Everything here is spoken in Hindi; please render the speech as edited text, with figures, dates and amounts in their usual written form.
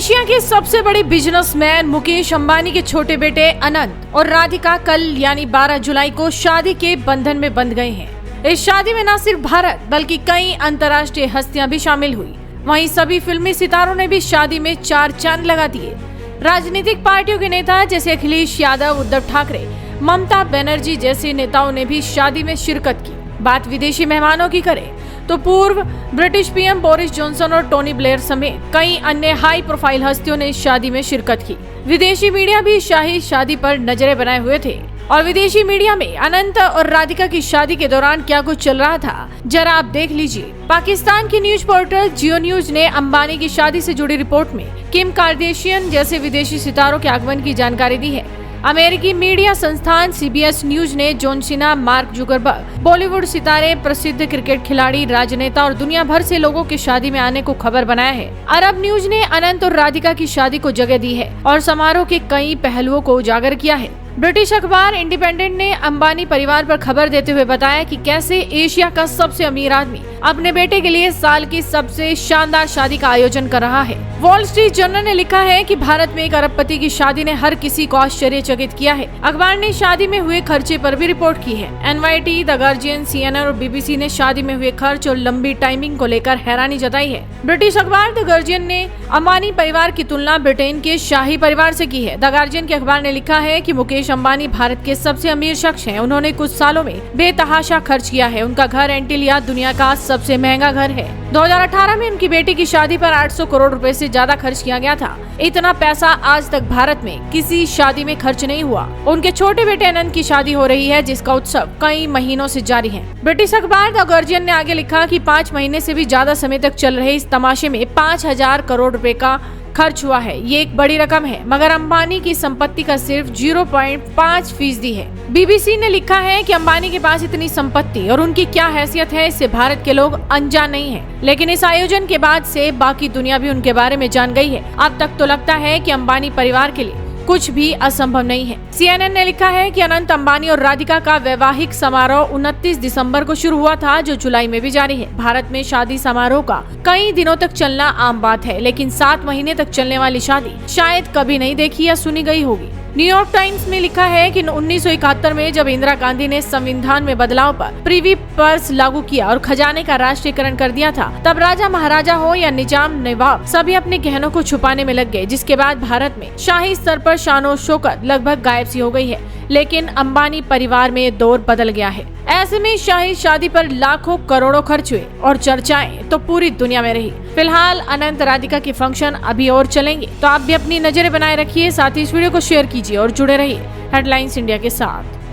एशिया के सबसे बड़े बिजनेसमैन मुकेश अंबानी के छोटे बेटे अनंत और राधिका कल यानी 12 जुलाई को शादी के बंधन में बंध गए हैं। इस शादी में न सिर्फ भारत बल्कि कई अंतर्राष्ट्रीय हस्तियां भी शामिल हुई। वहीं सभी फिल्मी सितारों ने भी शादी में 4 चांद लगा दिए। राजनीतिक पार्टियों के नेता जैसे अखिलेश यादव, उद्धव ठाकरे, ममता बनर्जी जैसे नेताओं ने भी शादी में शिरकत की। बात विदेशी मेहमानों की करें तो पूर्व ब्रिटिश पीएम बोरिस जॉनसन और टोनी ब्लेयर समेत कई अन्य हाई प्रोफाइल हस्तियों ने इस शादी में शिरकत की। विदेशी मीडिया भी शाही शादी पर नजरें बनाए हुए थे और विदेशी मीडिया में अनंत और राधिका की शादी के दौरान क्या कुछ चल रहा था, जरा आप देख लीजिए। पाकिस्तान की न्यूज पोर्टल जियो न्यूज ने अंबानी की शादी से जुड़ी रिपोर्ट में किम कार्दाशियन जैसे विदेशी सितारों के आगमन की जानकारी दी है। अमेरिकी मीडिया संस्थान सीबीएस न्यूज ने John Cena, mark Zuckerberg, Bollywood सितारे, प्रसिद्ध क्रिकेट खिलाड़ी, राजनेता और दुनिया भर से लोगों की शादी में आने को खबर बनाया है। अरब न्यूज ने अनंत और राधिका की शादी को जगह दी है और समारोह के कई पहलुओं को उजागर किया है। ब्रिटिश अखबार इंडिपेंडेंट ने अंबानी परिवार पर खबर देते हुए बताया कि कैसे एशिया का सबसे अमीर आदमी अपने बेटे के लिए साल की सबसे शानदार शादी का आयोजन कर रहा है। वॉल स्ट्रीट जर्नल ने लिखा है कि भारत में एक अरबपति की शादी ने हर किसी को आश्चर्यचकित किया है। अखबार ने शादी में हुए खर्चे पर भी रिपोर्ट की है। एनवाईटी, द गार्जियन, CNN और BBC ने शादी में हुए खर्च और लंबी टाइमिंग को लेकर हैरानी जताई है। ब्रिटिश अखबार द गार्जियन ने अंबानी परिवार की तुलना ब्रिटेन के शाही परिवार से की है। द गार्जियन के अखबार ने लिखा है कि मुकेश अंबानी भारत के सबसे अमीर शख्स हैं। उन्होंने कुछ सालों में बेतहाशा खर्च किया है। उनका घर एंटीलिया दुनिया का सबसे महंगा घर है। 2018 में उनकी बेटी की शादी पर 800 करोड़ रुपए से ज्यादा खर्च किया गया था। इतना पैसा आज तक भारत में किसी शादी में खर्च नहीं हुआ। उनके छोटे बेटे अनंत की शादी हो रही है, जिसका उत्सव कई महीनों से जारी है। ब्रिटिश अखबार द गार्जियन ने आगे लिखा कि 5 महीने से भी ज्यादा समय तक चल रहे इस तमाशे में 5000 करोड़ रुपए का खर्च हुआ है। ये एक बड़ी रकम है, मगर अंबानी की संपत्ति का सिर्फ 0.5% है। BBC ने लिखा है कि अंबानी के पास इतनी संपत्ति और उनकी क्या हैसियत है, इससे भारत के लोग अनजान नहीं हैं। लेकिन इस आयोजन के बाद से बाकी दुनिया भी उनके बारे में जान गई है। अब तक तो लगता है कि अंबानी परिवार के लिए कुछ भी असंभव नहीं है। CNN ने लिखा है कि अनंत अंबानी और राधिका का वैवाहिक समारोह 29 दिसंबर को शुरू हुआ था, जो जुलाई में भी जारी है। भारत में शादी समारोह का कई दिनों तक चलना आम बात है, लेकिन 7 महीने तक चलने वाली शादी शायद कभी नहीं देखी या सुनी गई होगी। न्यूयॉर्क टाइम्स ने लिखा है कि 1971 में जब इंदिरा गांधी ने संविधान में बदलाव पर प्रीवी पर्स लागू किया और खजाने का राष्ट्रीयकरण कर दिया था, तब राजा महाराजा हो या निजाम नवाब सभी अपने गहनों को छुपाने में लग गए, जिसके बाद भारत में शाही स्तर पर शानो शौकत लगभग गायब सी हो गई है। लेकिन अंबानी परिवार में दौर बदल गया है। ऐसे में शाही शादी पर लाखों करोड़ों खर्च हुए और चर्चाएं तो पूरी दुनिया में रही। फिलहाल अनंत राधिका के फंक्शन अभी और चलेंगे, तो आप भी अपनी नजरें बनाए रखिए। साथ ही इस वीडियो को शेयर कीजिए और जुड़े रहिए हेडलाइंस इंडिया के साथ।